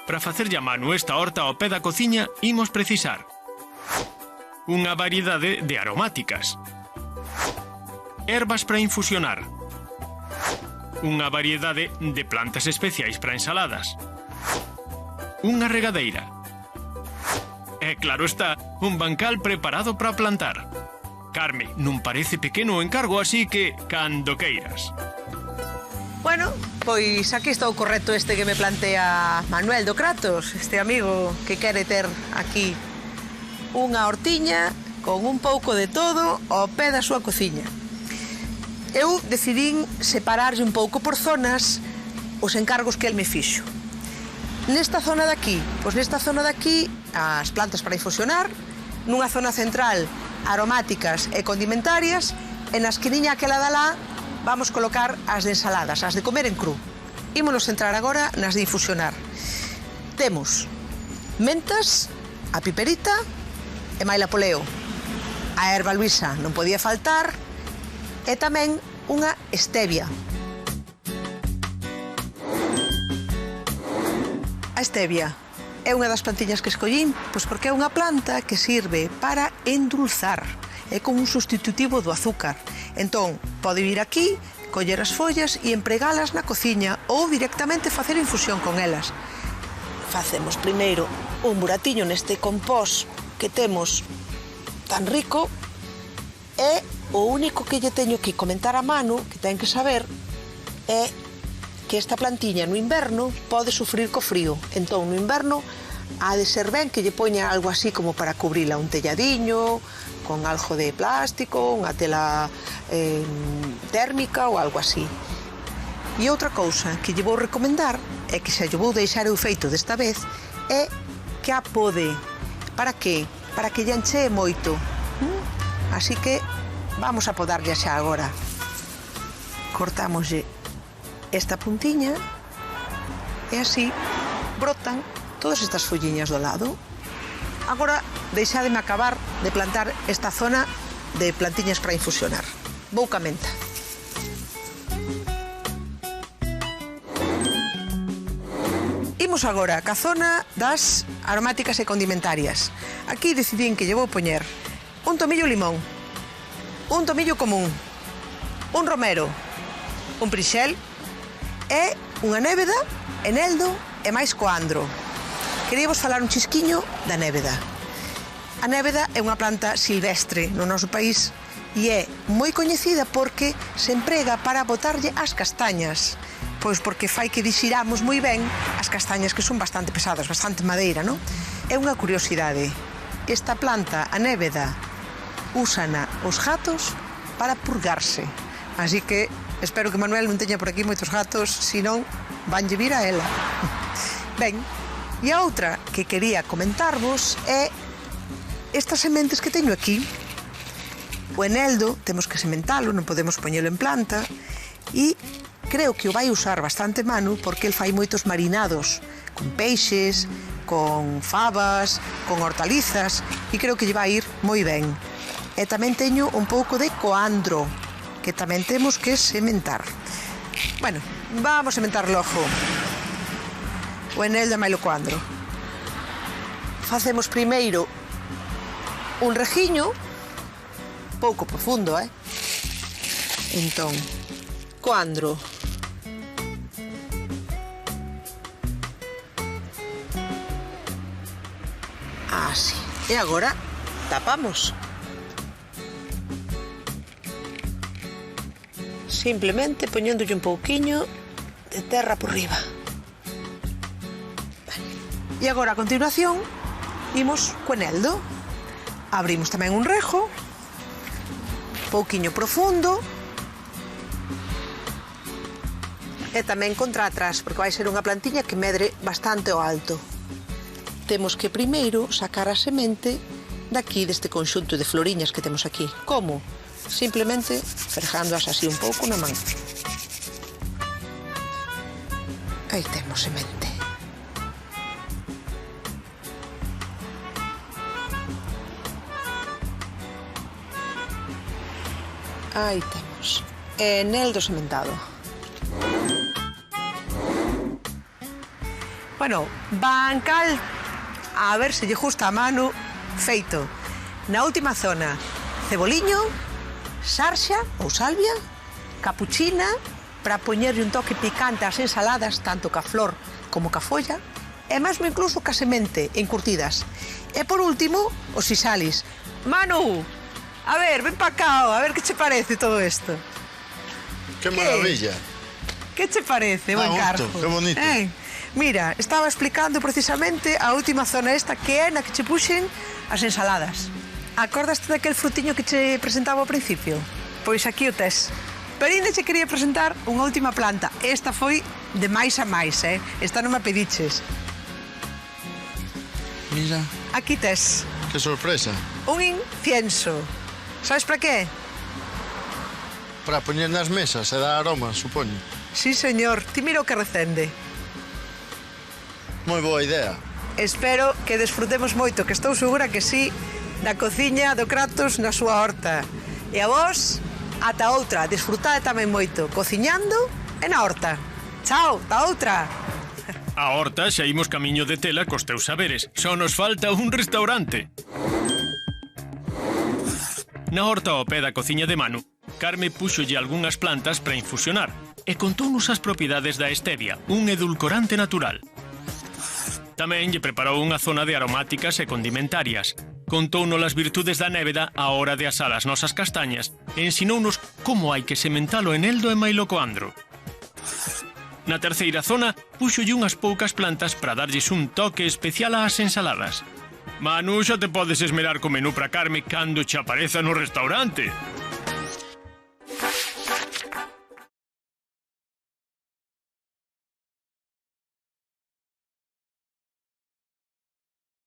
Para facerlle a mano esta horta ao pé da cociña, imos precisar unha variedade de aromáticas, ervas para infusionar, unha variedade de plantas especiais para ensaladas, unha regadeira e, claro está, un bancal preparado para plantar. Carme, non parece pequeno o encargo, así que cando queiras. Bueno, pois aquí está o correcto este que me plantea Manuel do Kratos, este amigo que quere ter aquí unha hortiña con un pouco de todo ao pé da súa cociña. Eu decidín separarlle un pouco por zonas os encargos que el me fixo. Nesta zona de aquí, as plantas para infusionar, nunha zona central, aromáticas e condimentarias, e na esquiniña aquela de alá vamos colocar as de ensaladas, as de comer en cru. Ímonos centrar agora nas de infusionar. Temos mentas, a piperita e maila poleo. A erva luisa non podía faltar e tamén unha stevia. A stevia é unha das plantiñas que escollín pois porque é unha planta que sirve para endulzar. É como un sustitutivo do azúcar. Entón, pode vir aquí, coller as follas e empregalas na cociña ou directamente facer infusión con elas. Facemos primeiro un buratiño neste compós que temos tan rico e o único que lle teño que comentar a mano, que ten que saber, é que esta plantiña no inverno pode sufrir co frío. Entón, no inverno, ha de ser ben que lle poña algo así como para cubrila, un telladiño, con algo de plástico, unha tela térmica ou algo así. E outra cousa que lle vou recomendar, é que xa lle vou deixar eu feito desta vez, é que a pode. Para que? Para que lle enchee moito. Así que vamos a podarlle xa agora. Cortámoslle esta puntiña e así brotan todas estas folliñas do lado. Agora deixádeme acabar de plantar esta zona de plantiñas para infusionar. Vou ca menta. Imos agora ca zona das aromáticas e condimentarias. Aquí decidín que lle vou poñer un tomillo limón, un tomillo común, un romero, un prixel e unha nébeda, eneldo e máis coandro. Queríamos falar un chisquiño da nébeda. A nébeda é unha planta silvestre no noso país e é moi coñecida porque se emprega para botarlle as castañas. Pois porque fai que dixiramos moi ben as castañas que son bastante pesadas, bastante madeira, non? É unha curiosidade. Esta planta, a nébeda, úsana os gatos para purgarse. Así que espero que Manuel non teña por aquí moitos gatos, senón vanlle vir a ela. Ben, e a outra que quería comentarvos é estas sementes que teño aquí. O eneldo temos que sementalo, non podemos poñelo en planta, e creo que o vai usar bastante Manu porque el fai moitos marinados con peixes, con fabas, con hortalizas, e creo que lle vai ir moi ben. E tamén teño un pouco de coandro, que tamén temos que sementar. Bueno, vamos a sementar logo o eneldo e mailo coandro. Facemos primeiro un regiño pouco profundo, Entón, coandro, así. E agora tapamos. Simplemente poñéndolle un pouquiño de terra por riba. E agora a continuación imos co eneldo. Abrimos tamén un rejo pouquiño profundo e tamén contra atrás, porque vai ser unha plantiña que medre bastante ao alto. Temos que primeiro sacar a semente daqui deste conxunto de floriñas que temos aquí. Como? Simplemente frejándoas así un pouco na man. Aí temos semente. Aí temos. Eneldo sementado. Bueno, bancal, a ver se lle gusta a Manu, feito. Na última zona, ceboliño, sarxa ou salvia, capuchina, para poñerlle un toque picante ás ensaladas, tanto ca flor como ca folla, e mesmo incluso ca semente, encurtidas. E por último, os sisalis. Manu, a ver, ven pa cá, a ver que che parece todo isto. ¡Qué maravilla! Que che parece, buen cargo? Qué bonito. Mira, estaba explicando precisamente a última zona esta que é na que che puxen as ensaladas. Acordaste daquel frutiño que che presentaba ao principio? Pois aquí o tes. Pero ainda che quería presentar unha última planta. Esta foi de máis a máis, Esta non me pediches. Mira, Aquí tes qué sorpresa. un incienso. Sabes para qué? Para poñer nas mesas e dar aroma, supoño. Sí, señor. Ti mira o que recende. Moi boa idea. Espero que desfrutemos moito, que estou segura que sí, da cociña do Kratos na súa horta. E a vos, ata outra, desfrutade tamén moito, cociñando e na horta. Chao, ta outra. A horta xa imos camiño de tela cos teus saberes. Só nos falta un restaurante. Na horta ao pé da cociña de Manu, Carme púxolle algunhas plantas para infusionar e contounos as propiedades da stevia, un edulcorante natural. Tamén lle preparou unha zona de aromáticas e condimentarias. Contounos as virtudes da néveda á hora de asar as nosas castañas e ensinounos como hai que sementalo en Eldo e Mailocoandro. Na terceira zona, púxolle unhas poucas plantas para darlles un toque especial ás ensaladas. Manu, xa te podes esmerar co menú para Carme cando che apareza no restaurante.